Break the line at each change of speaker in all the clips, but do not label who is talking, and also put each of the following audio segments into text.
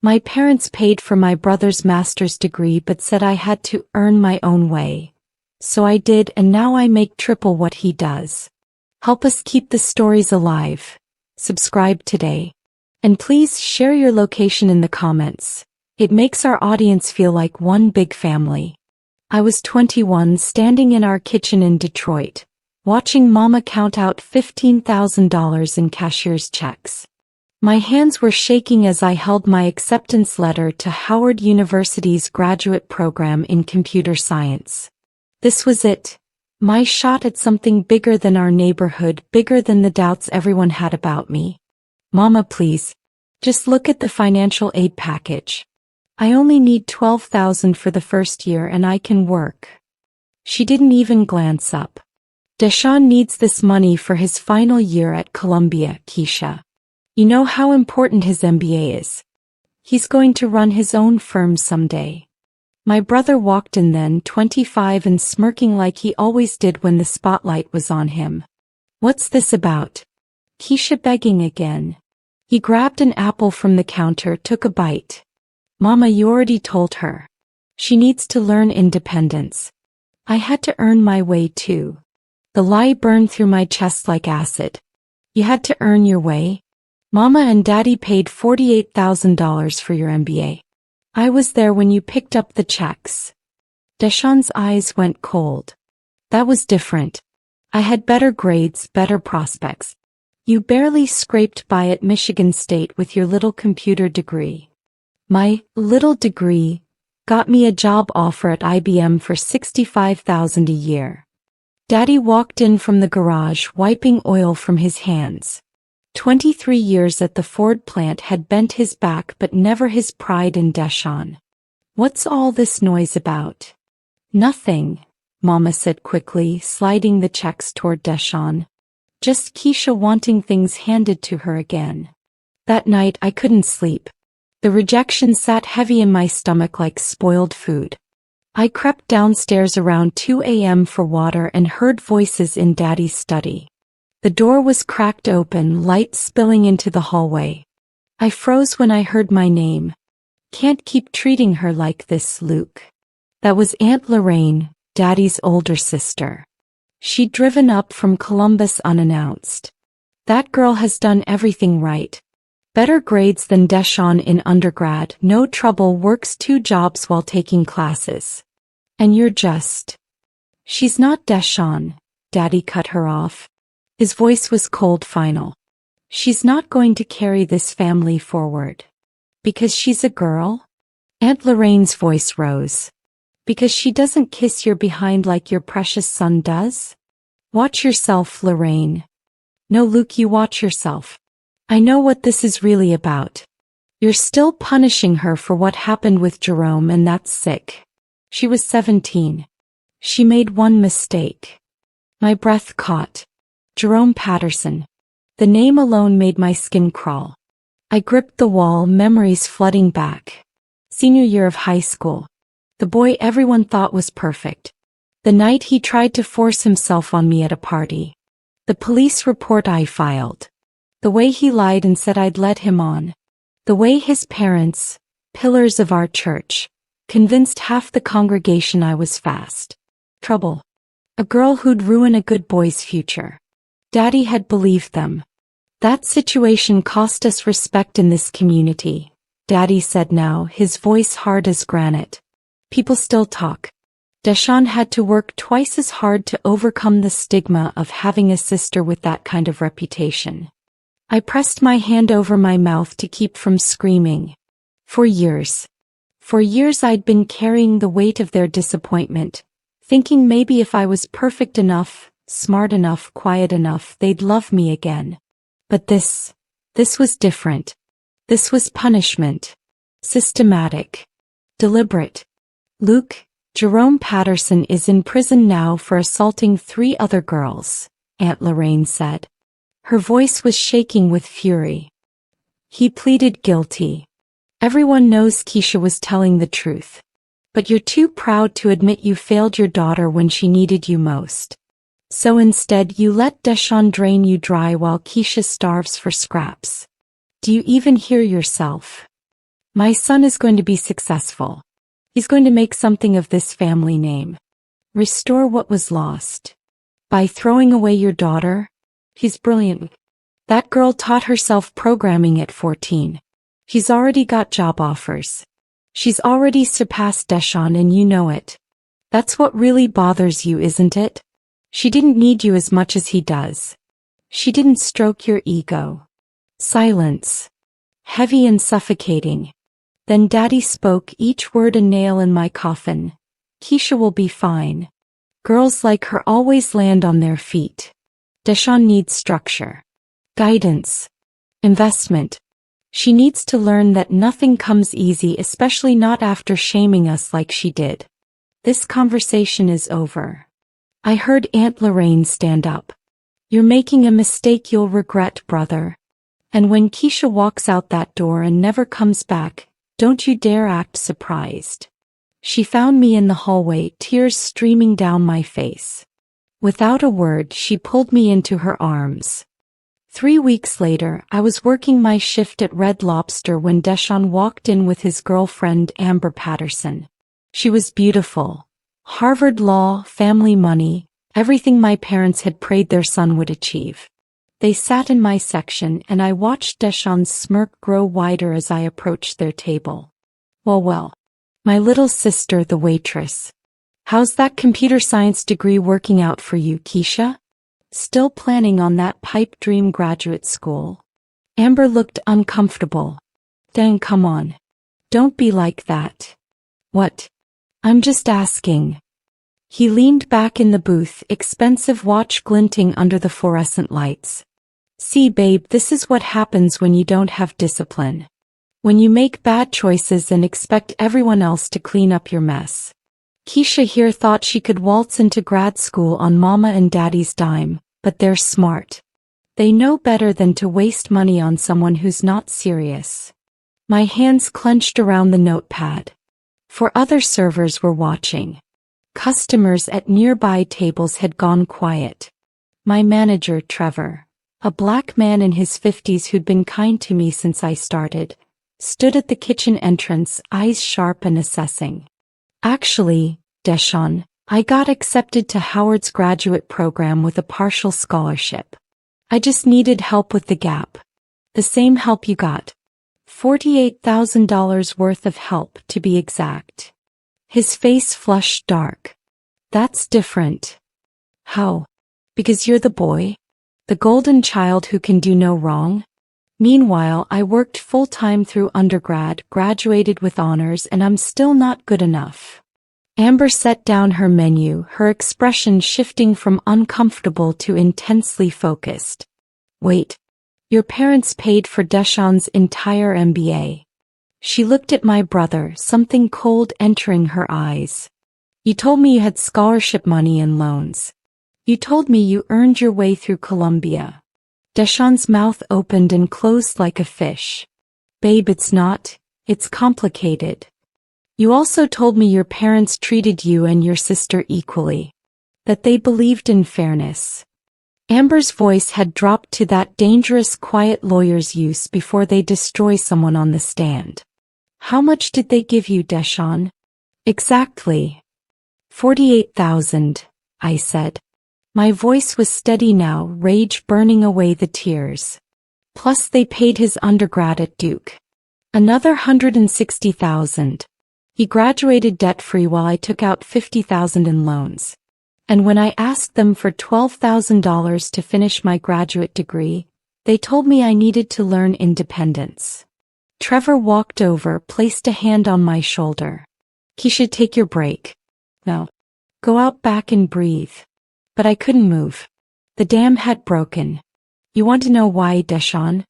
My parents paid for my brother's master's degree but said I had to earn my own way. So I did, and now I make triple what he does. Help us keep the stories alive. Subscribe today. And please share your location in the comments. It makes our audience feel like one big family. I was 21, standing in our kitchen in Detroit, watching Mama count out $15,000 in cashier's checks. My hands were shaking as I held my acceptance letter to Howard University's graduate program in computer science. This was it. My shot at something bigger than our neighborhood, bigger than the doubts everyone had about me. Mama, please. Just look at the financial aid package. I only need $12,000 for the first year and I can work. She didn't even glance up. Deshaun needs this money for his final year at Columbia, Keisha. You know how important his MBA is. He's going to run his own firm someday. My brother walked in then, 25 and smirking like he always did when the spotlight was on him. What's this about? Keisha begging again. He grabbed an apple from the counter, took a bite. Mama, you already told her. She needs to learn independence. I had to earn my way too. The lie burned through my chest like acid. You had to earn your way? Mama and Daddy paid $48,000 for your MBA. I was there when you picked up the checks. Deshaun's eyes went cold. That was different. I had better grades, better prospects. You barely scraped by at Michigan State with your little computer degree. My little degree got me a job offer at IBM for $65,000 a year. Daddy walked in from the garage, wiping oil from his hands. 23 years at the Ford plant had bent his back but never his pride in Deshaun. What's all this noise about? Nothing, Mama said quickly, sliding the checks toward Deshaun. Just Keisha wanting things handed to her again. That night I couldn't sleep. The rejection sat heavy in my stomach like spoiled food. I crept downstairs around 2 a.m. for water and heard voices in Daddy's study. The door was cracked open, light spilling into the hallway. I froze when I heard my name. Can't keep treating her like this, Luke. That was Aunt Lorraine, Daddy's older sister. She'd driven up from Columbus unannounced. That girl has done everything right. Better grades than Deshaun in undergrad, no trouble, works 2 jobs while taking classes. And you're just... She's not Deshaun, Daddy cut her off. His voice was cold, final. She's not going to carry this family forward. Because she's a girl? Aunt Lorraine's voice rose. Because she doesn't kiss your behind like your precious son does? Watch yourself, Lorraine. No, Luke, you watch yourself. I know what this is really about. You're still punishing her for what happened with Jerome, and that's sick. She was 17. She made one mistake. My breath caught. Jerome Patterson. The name alone made my skin crawl. I gripped the wall, memories flooding back. Senior year of high school. The boy everyone thought was perfect. The night he tried to force himself on me at a party. The police report I filed. The way he lied and said I'd let him on. The way his parents, pillars of our church, convinced half the congregation I was fast. Trouble. A girl who'd ruin a good boy's future. Daddy had believed them. That situation cost us respect in this community, Daddy said now, his voice hard as granite. People still talk. Deshaun had to work twice as hard to overcome the stigma of having a sister with that kind of reputation. I pressed my hand over my mouth to keep from screaming. For years I'd been carrying the weight of their disappointment, thinking maybe if I was perfect enough, smart enough, quiet enough, they'd love me again. But this was different. This was punishment. Systematic. Deliberate. Luke, Jerome Patterson is in prison now for assaulting 3 other girls, Aunt Lorraine said. Her voice was shaking with fury. He pleaded guilty. Everyone knows Keisha was telling the truth. But you're too proud to admit you failed your daughter when she needed you most. So instead you let Deshaun drain you dry while Keisha starves for scraps. Do you even hear yourself? My son is going to be successful. He's going to make something of this family name. Restore what was lost. By throwing away your daughter? He's brilliant. That girl taught herself programming at 14. She's already got job offers. She's already surpassed Deshawn and you know it. That's what really bothers you, isn't it? She didn't need you as much as he does. She didn't stroke your ego. Silence. Heavy and suffocating. Then Daddy spoke, each word a nail in my coffin. Keisha will be fine. Girls like her always land on their feet. Deshawn needs structure. Guidance. Investment. She needs to learn that nothing comes easy, especially not after shaming us like she did. This conversation is over. I heard Aunt Lorraine stand up. You're making a mistake you'll regret, brother. And when Keisha walks out that door and never comes back, don't you dare act surprised. She found me in the hallway, tears streaming down my face. Without a word, she pulled me into her arms. 3 weeks later, I was working my shift at Red Lobster when Deshawn walked in with his girlfriend Amber Patterson. She was beautiful. Harvard law, family money, everything my parents had prayed their son would achieve. They sat in my section and I watched Deshawn's smirk grow wider as I approached their table. Well, my little sister, the waitress. How's that computer science degree working out for you, Keisha? Still planning on that pipe dream graduate school? Amber looked uncomfortable. Dang, come on. Don't be like that. What? I'm just asking. He leaned back in the booth, expensive watch glinting under the fluorescent lights. See, babe, this is what happens when you don't have discipline. When you make bad choices and expect everyone else to clean up your mess. Keisha here thought she could waltz into grad school on Mama and Daddy's dime, but they're smart. They know better than to waste money on someone who's not serious. My hands clenched around the notepad. For other servers were watching. Customers at nearby tables had gone quiet. My manager, Trevor, a black man in his 50s who'd been kind to me since I started, stood at the kitchen entrance, eyes sharp and assessing. Actually, Deshawn, I got accepted to Howard's graduate program with a partial scholarship. I just needed help with the gap. The same help you got. $48,000 worth of help, to be exact. His face flushed dark. That's different. How? Because you're the boy? The golden child who can do no wrong? Meanwhile, I worked full-time through undergrad, graduated with honors, and I'm still not good enough. Amber set down her menu, her expression shifting from uncomfortable to intensely focused. Wait. Your parents paid for Deshawn's entire MBA. She looked at my brother, something cold entering her eyes. You told me you had scholarship money and loans. You told me you earned your way through Columbia. Deshawn's mouth opened and closed like a fish. Babe, it's not. It's complicated. You also told me your parents treated you and your sister equally. That they believed in fairness. Amber's voice had dropped to that dangerous quiet lawyer's use before they destroy someone on the stand. How much did they give you, Deshawn? Exactly. 48,000, I said. My voice was steady now, rage burning away the tears. Plus they paid his undergrad at Duke. Another 160,000. He graduated debt-free while I took out 50,000 in loans. And when I asked them for $12,000 to finish my graduate degree, they told me I needed to learn independence. Trevor walked over, placed a hand on my shoulder. Keisha, take your break. No. Go out back and breathe. But I couldn't move. The dam had broken. You want to know why, Deshawn?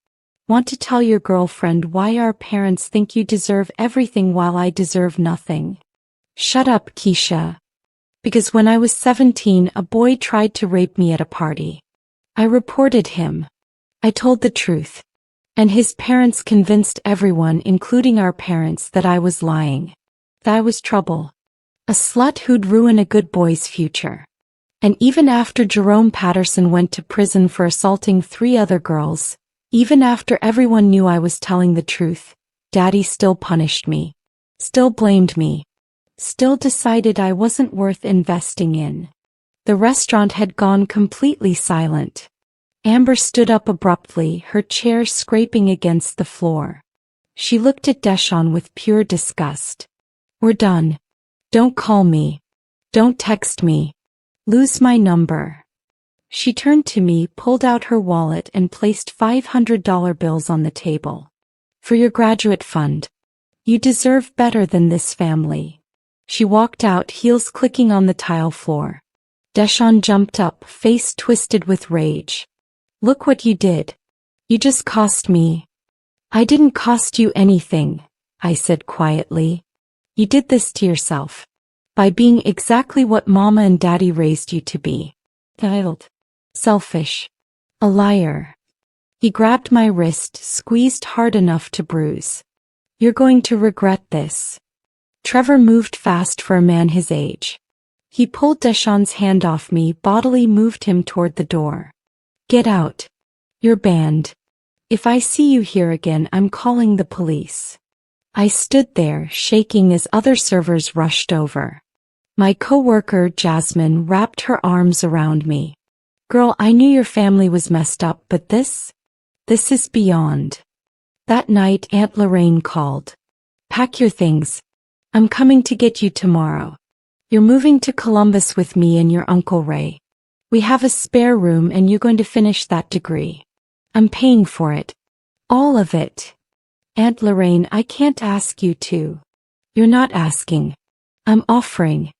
Want to tell your girlfriend why our parents think you deserve everything while I deserve nothing? Shut up, Keisha. Because when I was 17, a boy tried to rape me at a party. I reported him. I told the truth. And his parents convinced everyone, including our parents, that I was lying. That I was trouble. A slut who'd ruin a good boy's future. And even after Jerome Patterson went to prison for assaulting 3 other girls, even after everyone knew I was telling the truth, Daddy still punished me. Still blamed me. Still decided I wasn't worth investing in. The restaurant had gone completely silent. Amber stood up abruptly, her chair scraping against the floor. She looked at Deshawn with pure disgust. We're done. Don't call me. Don't text me. Lose my number. She turned to me, pulled out her wallet and placed $500 bills on the table. For your graduate fund. You deserve better than this family. She walked out, heels clicking on the tile floor. Deshawn jumped up, face twisted with rage. Look what you did. You just cost me. I didn't cost you anything, I said quietly. You did this to yourself. By being exactly what Mama and Daddy raised you to be. Entitled. Selfish. A liar. He grabbed my wrist, squeezed hard enough to bruise. You're going to regret this. Trevor moved fast for a man his age. He pulled Deshawn's hand off me, bodily moved him toward the door. Get out. You're banned. If I see you here again, I'm calling the police. I stood there, shaking as other servers rushed over. My coworker, Jasmine, wrapped her arms around me. Girl, I knew your family was messed up, but this is beyond. That night, Aunt Lorraine called. Pack your things. I'm coming to get you tomorrow. You're moving to Columbus with me and your Uncle Ray. We have a spare room and you're going to finish that degree. I'm paying for it. All of it. Aunt Lorraine, I can't ask you to. You're not asking. I'm offering.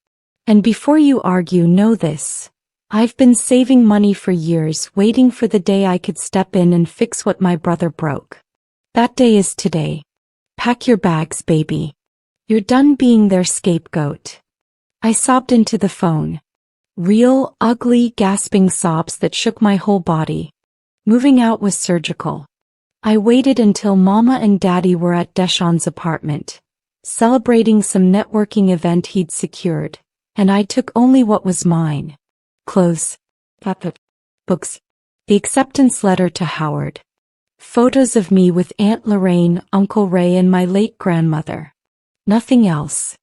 And before you argue, know this. I've been saving money for years, waiting for the day I could step in and fix what my brother broke. That day is today. Pack your bags, baby. You're done being their scapegoat. I sobbed into the phone. Real, ugly, gasping sobs that shook my whole body. Moving out was surgical. I waited until Mama and Daddy were at Deshawn's apartment, celebrating some networking event he'd secured, and I took only what was mine. Clothes, books, the acceptance letter to Howard. Photos of me with Aunt Lorraine, Uncle Ray and my late grandmother. Nothing else.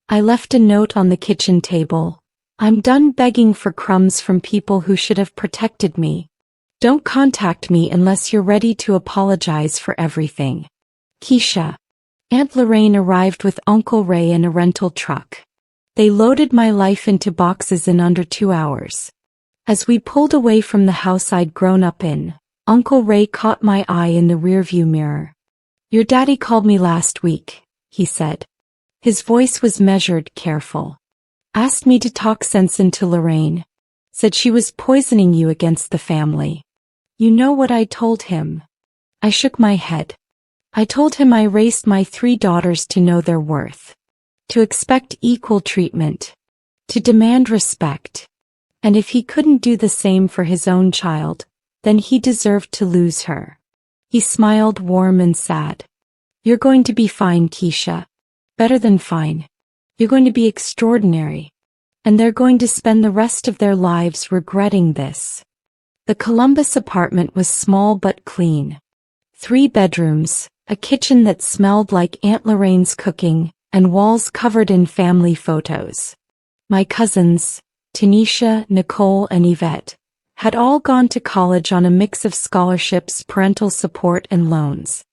I left a note on the kitchen table. I'm done begging for crumbs from people who should have protected me. Don't contact me unless you're ready to apologize for everything. Keisha. Aunt Lorraine arrived with Uncle Ray in a rental truck. They loaded my life into boxes in under 2 hours. As we pulled away from the house I'd grown up in, Uncle Ray caught my eye in the rearview mirror. Your daddy called me last week, he said. His voice was measured, careful. Asked me to talk sense into Lorraine. Said she was poisoning you against the family. You know what I told him? I shook my head. I told him I raised my 3 daughters to know their worth. To expect equal treatment. To demand respect. And if he couldn't do the same for his own child, then he deserved to lose her. He smiled, warm and sad. You're going to be fine, Keisha. Better than fine. You're going to be extraordinary. And they're going to spend the rest of their lives regretting this. The Columbus apartment was small but clean. 3 bedrooms, a kitchen that smelled like Aunt Lorraine's cooking, and walls covered in family photos. My cousins, Tanisha, Nicole, and Yvette, had all gone to college on a mix of scholarships, parental support, and loans.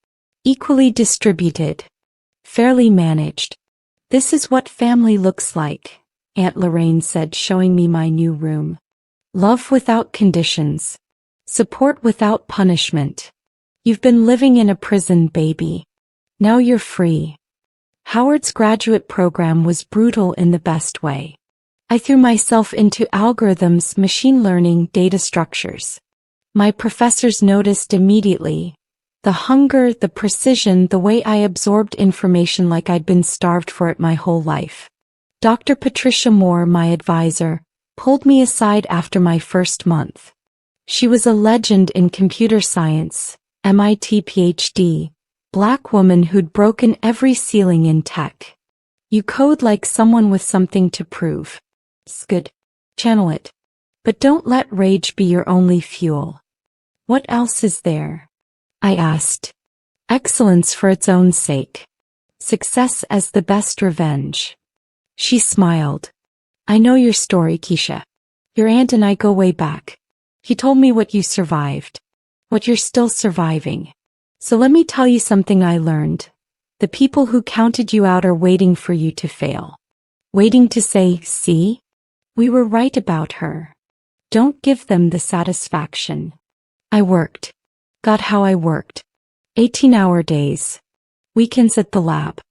Equally distributed. Fairly managed. This is what family looks like, Aunt Lorraine said, showing me my new room. Love without conditions. Support without punishment. You've been living in a prison, baby. Now you're free. Howard's graduate program was brutal in the best way. I threw myself into algorithms, machine learning, data structures. My professors noticed immediately. The hunger, the precision, the way I absorbed information like I'd been starved for it my whole life. Dr. Patricia Moore, my advisor, pulled me aside after my first month. She was a legend in computer science, MIT PhD, Black woman who'd broken every ceiling in tech. You code like someone with something to prove. It's good. Channel it. But don't let rage be your only fuel. What else is there? I asked. Excellence for its own sake. Success as the best revenge. She smiled. I know your story, Keisha. Your aunt and I go way back. He told me what you survived. What you're still surviving. So let me tell you something I learned. The people who counted you out are waiting for you to fail. Waiting to say, see? We were right about her. Don't give them the satisfaction. I worked. God, how I worked. 18-hour days. Weekends at the lab.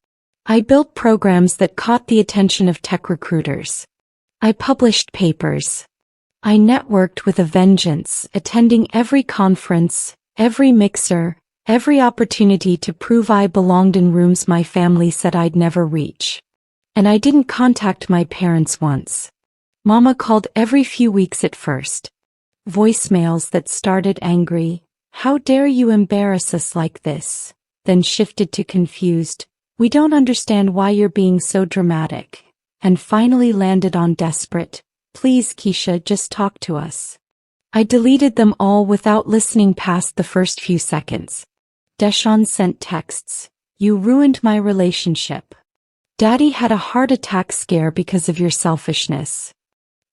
I built programs that caught the attention of tech recruiters. I published papers. I networked with a vengeance, attending every conference, every mixer, every opportunity to prove I belonged in rooms my family said I'd never reach. And I didn't contact my parents once. Mama called every few weeks at first. Voicemails that started angry, how dare you embarrass us like this, then shifted to confused, we don't understand why you're being so dramatic, and finally landed on desperate, please Keisha, just talk to us. I deleted them all without listening past the first few seconds. Deshawn sent texts, you ruined my relationship. Daddy had a heart attack scare because of your selfishness.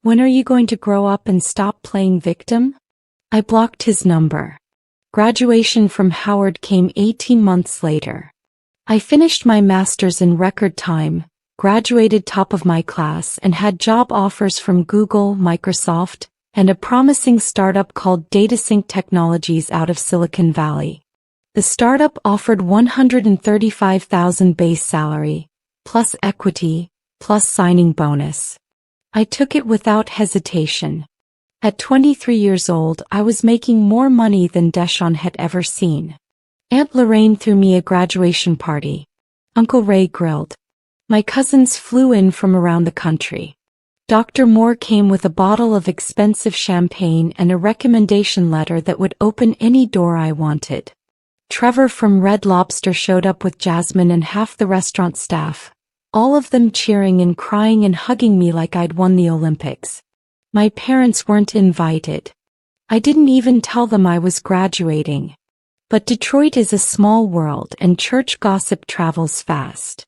When are you going to grow up and stop playing victim? I blocked his number. Graduation from Howard came 18 months later. I finished my master's in record time, graduated top of my class and had job offers from Google, Microsoft, and a promising startup called DataSync Technologies out of Silicon Valley. The startup offered $135,000 base salary, plus equity, plus signing bonus. I took it without hesitation. At 23 years old, I was making more money than Deshawn had ever seen. Aunt Lorraine threw me a graduation party. Uncle Ray grilled. My cousins flew in from around the country. Dr. Moore came with a bottle of expensive champagne and a recommendation letter that would open any door I wanted. Trevor from Red Lobster showed up with Jasmine and half the restaurant staff, all of them cheering and crying and hugging me like I'd won the Olympics. My parents weren't invited. I didn't even tell them I was graduating. But Detroit is a small world and church gossip travels fast.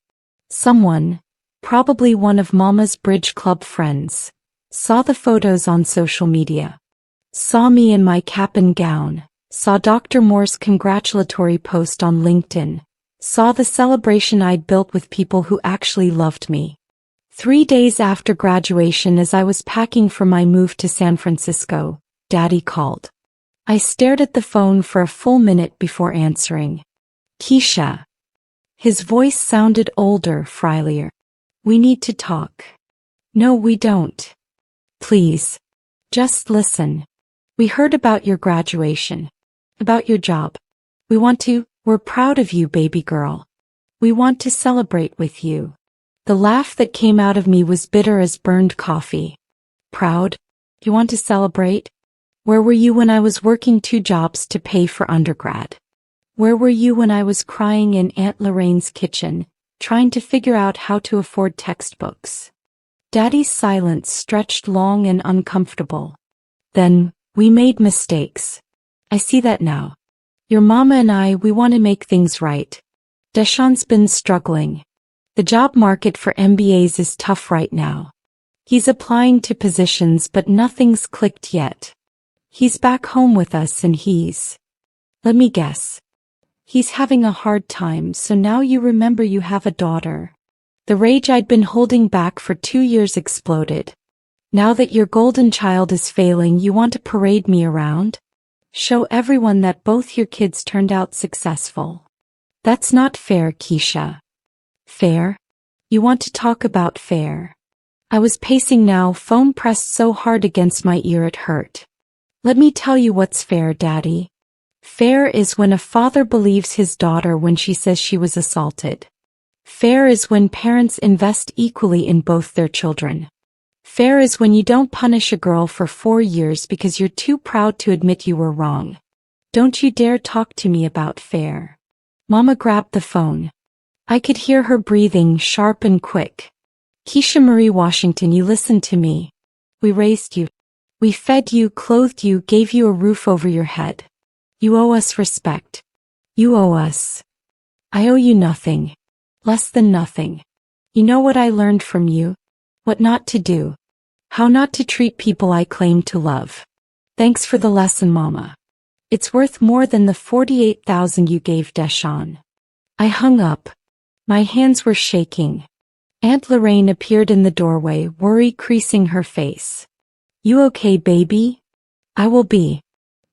Someone, probably one of Mama's bridge club friends, saw the photos on social media. Saw me in my cap and gown, saw Dr. Moore's congratulatory post on LinkedIn, saw the celebration I'd built with people who actually loved me. 3 days after graduation, as I was packing for my move to San Francisco, Daddy called. I stared at the phone for a full minute before answering. Keisha. His voice sounded older, friendlier. We need to talk. No, we don't. Please. Just listen. We heard about your graduation. About your job. We're proud of you, baby girl. We want to celebrate with you. The laugh that came out of me was bitter as burned coffee. Proud? You want to celebrate? Where were you when I was working 2 jobs to pay for undergrad? Where were you when I was crying in Aunt Lorraine's kitchen, trying to figure out how to afford textbooks? Daddy's silence stretched long and uncomfortable. Then, we made mistakes. I see that now. Your mama and I, we want to make things right. Deshawn's been struggling. The job market for MBAs is tough right now. He's applying to positions but nothing's clicked yet. He's back home with us and let me guess. He's having a hard time, so now you remember you have a daughter. The rage I'd been holding back for 2 years exploded. Now that your golden child is failing, you want to parade me around? Show everyone that both your kids turned out successful. That's not fair, Keisha. Fair? You want to talk about fair? I was pacing now, phone pressed so hard against my ear it hurt. Let me tell you what's fair, Daddy. Fair is when a father believes his daughter when she says she was assaulted. Fair is when parents invest equally in both their children. Fair is when you don't punish a girl for 4 years because you're too proud to admit you were wrong. Don't you dare talk to me about fair. Mama grabbed the phone. I could hear her breathing, sharp and quick. Keisha Marie Washington, you listened to me. We raised you. We fed you, clothed you, gave you a roof over your head. You owe us respect. You owe us. I owe you nothing. Less than nothing. You know what I learned from you? What not to do. How not to treat people I claim to love. Thanks for the lesson, Mama. It's worth more than the 48,000 you gave Deshawn. I hung up. My hands were shaking. Aunt Lorraine appeared in the doorway, worry creasing her face. You okay, baby? I will be.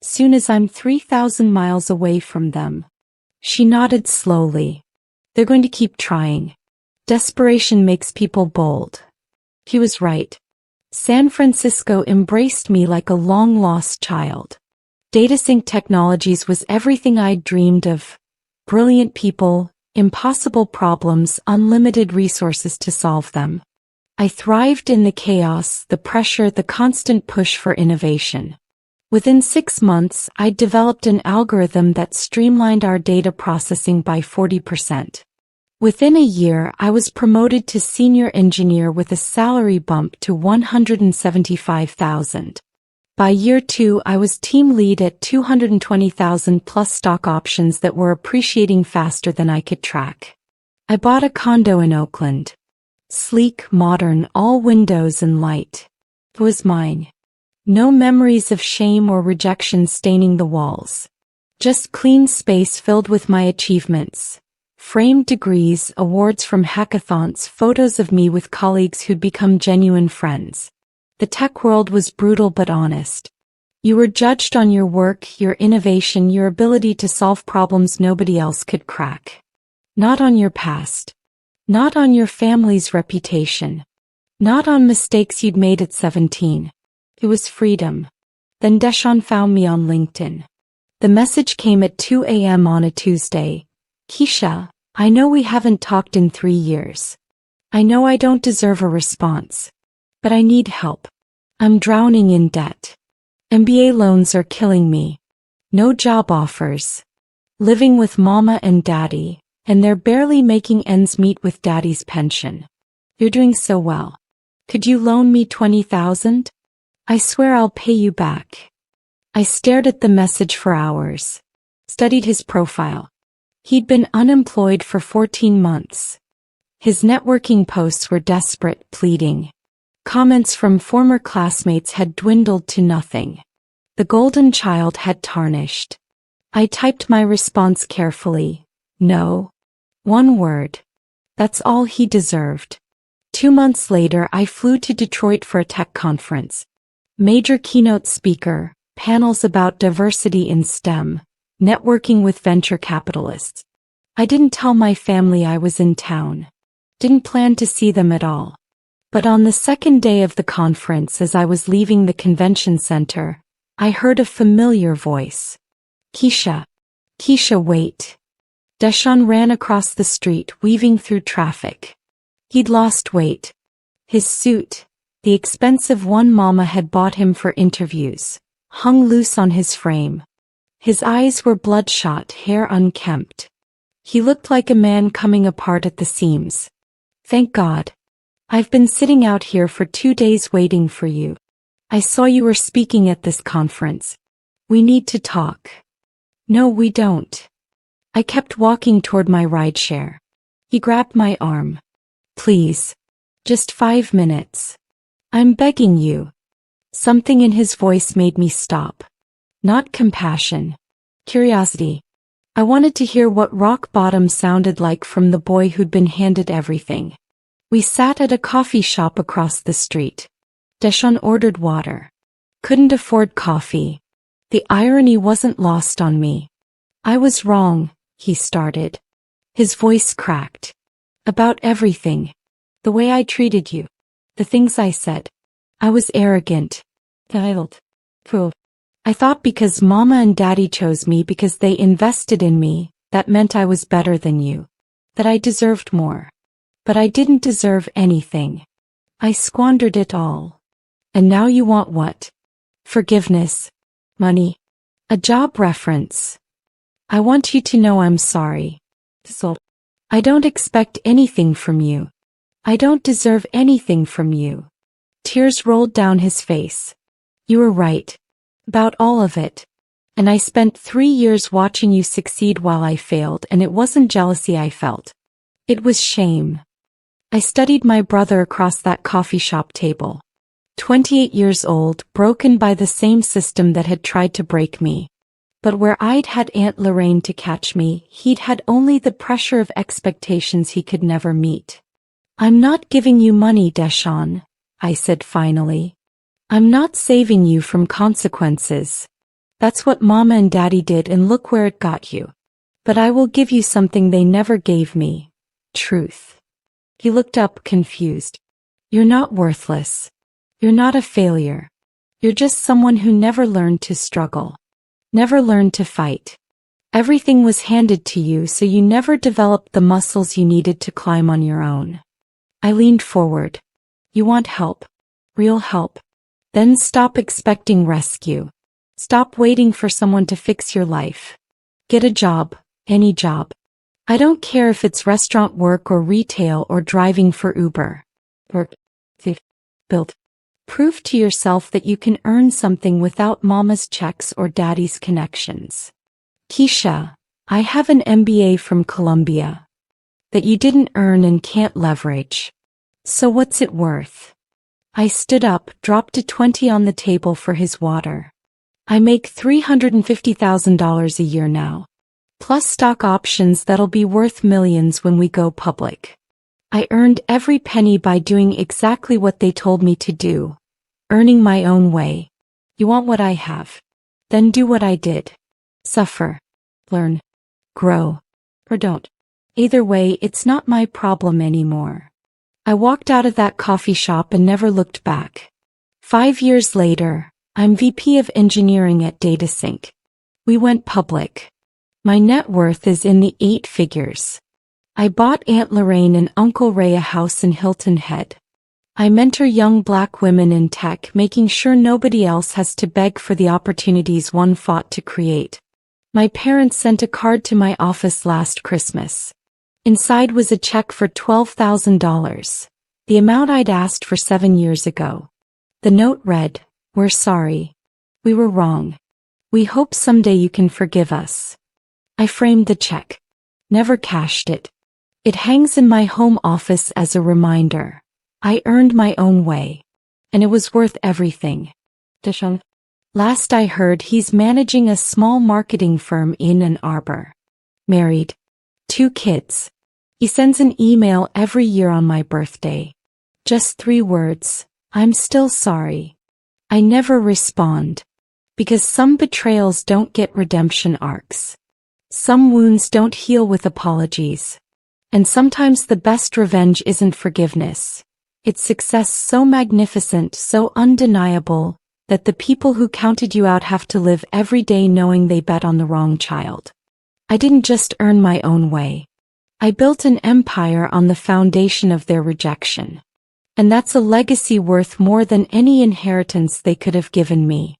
Soon as I'm 3,000 miles away from them. She nodded slowly. They're going to keep trying. Desperation makes people bold. He was right. San Francisco embraced me like a long-lost child. Datasync Technologies was everything I'd dreamed of. Brilliant people, impossible problems, unlimited resources to solve them. I thrived in the chaos, the pressure, the constant push for innovation. Within 6 months, I'd developed an algorithm that streamlined our data processing by 40%. Within a year, I was promoted to senior engineer with a salary bump to $175,000. By year 2, I was team lead at 220,000 plus stock options that were appreciating faster than I could track. I bought a condo in Oakland. Sleek, modern, all windows and light. It was mine. No memories of shame or rejection staining the walls. Just clean space filled with my achievements. Framed degrees, awards from hackathons, photos of me with colleagues who'd become genuine friends. The tech world was brutal but honest. You were judged on your work, your innovation, your ability to solve problems nobody else could crack. Not on your past. Not on your family's reputation. Not on mistakes you'd made at 17. It was freedom. Then Deshawn found me on LinkedIn. The message came at 2 a.m. on a Tuesday. Keisha, I know we haven't talked in 3 years. I know I don't deserve a response. But I need help. I'm drowning in debt. MBA loans are killing me. No job offers. Living with Mama and Daddy, and they're barely making ends meet with Daddy's pension. You're doing so well. Could you loan me $20,000? I swear I'll pay you back. I stared at the message for hours. Studied his profile. He'd been unemployed for 14 months. His networking posts were desperate, pleading. Comments from former classmates had dwindled to nothing. The golden child had tarnished. I typed my response carefully. No. One word. That's all he deserved. 2 months later, I flew to Detroit for a tech conference. Major keynote speaker, panels about diversity in STEM, networking with venture capitalists. I didn't tell my family I was in town. Didn't plan to see them at all. But on the second day of the conference, as I was leaving the convention center, I heard a familiar voice. Keisha. Keisha, wait. Deshawn ran across the street, weaving through traffic. He'd lost weight. His suit, the expensive one Mama had bought him for interviews, hung loose on his frame. His eyes were bloodshot, hair unkempt. He looked like a man coming apart at the seams. Thank God. I've been sitting out here for 2 days waiting for you. I saw you were speaking at this conference. We need to talk. No, we don't. I kept walking toward my rideshare. He grabbed my arm. Please. Just 5 minutes. I'm begging you. Something in his voice made me stop. Not compassion. Curiosity. I wanted to hear what rock bottom sounded like from the boy who'd been handed everything. We sat at a coffee shop across the street. Deshawn ordered water. Couldn't afford coffee. The irony wasn't lost on me. I was wrong, he started. His voice cracked. About everything. The way I treated you. The things I said. I was arrogant. Entitled. Cruel. I thought because Mama and Daddy chose me because they invested in me, that meant I was better than you. That I deserved more. But I didn't deserve anything. I squandered it all. And now you want what? Forgiveness. Money. A job reference. I want you to know I'm sorry. I don't expect anything from you. I don't deserve anything from you. Tears rolled down his face. You were right. About all of it. And I spent 3 years watching you succeed while I failed, and it wasn't jealousy I felt. It was shame. I studied my brother across that coffee shop table. 28 years old, broken by the same system that had tried to break me. But where I'd had Aunt Lorraine to catch me, he'd had only the pressure of expectations he could never meet. "I'm not giving you money, Deshawn," I said finally. "I'm not saving you from consequences. That's what Mama and Daddy did, and look where it got you. But I will give you something they never gave me: truth." He looked up, confused. "You're not worthless. You're not a failure. You're just someone who never learned to struggle. Never learned to fight. Everything was handed to you, so you never developed the muscles you needed to climb on your own." I leaned forward. "You want help? Real help? Then stop expecting rescue. Stop waiting for someone to fix your life. Get a job, any job. I don't care if it's restaurant work or retail or driving for Uber. Work. Build. Prove to yourself that you can earn something without Mama's checks or Daddy's connections. Keisha, I have an MBA from Columbia that you didn't earn and can't leverage. So what's it worth?" I stood up, dropped a 20 on the table for his water. "I make $350,000 a year now. Plus stock options that'll be worth millions when we go public. I earned every penny by doing exactly what they told me to do. Earning my own way. You want what I have? Then do what I did. Suffer. Learn. Grow. Or don't. Either way, it's not my problem anymore." I walked out of that coffee shop and never looked back. 5 years later, I'm VP of Engineering at DataSync. We went public. My net worth is in the 8 figures. I bought Aunt Lorraine and Uncle Ray a house in Hilton Head. I mentor young Black women in tech, making sure nobody else has to beg for the opportunities one fought to create. My parents sent a card to my office last Christmas. Inside was a check for $12,000, the amount I'd asked for 7 years ago. The note read, "We're sorry. We were wrong. We hope someday you can forgive us." I framed the check. Never cashed it. It hangs in my home office as a reminder. I earned my own way. And it was worth everything. Deshawn. Last I heard, he's managing a small marketing firm in Ann Arbor. Married. 2 kids. He sends an email every year on my birthday. Just 3 words: "I'm still sorry." I never respond. Because some betrayals don't get redemption arcs. Some wounds don't heal with apologies. And sometimes the best revenge isn't forgiveness. It's success so magnificent, so undeniable, that the people who counted you out have to live every day knowing they bet on the wrong child. I didn't just earn my own way. I built an empire on the foundation of their rejection. And that's a legacy worth more than any inheritance they could have given me.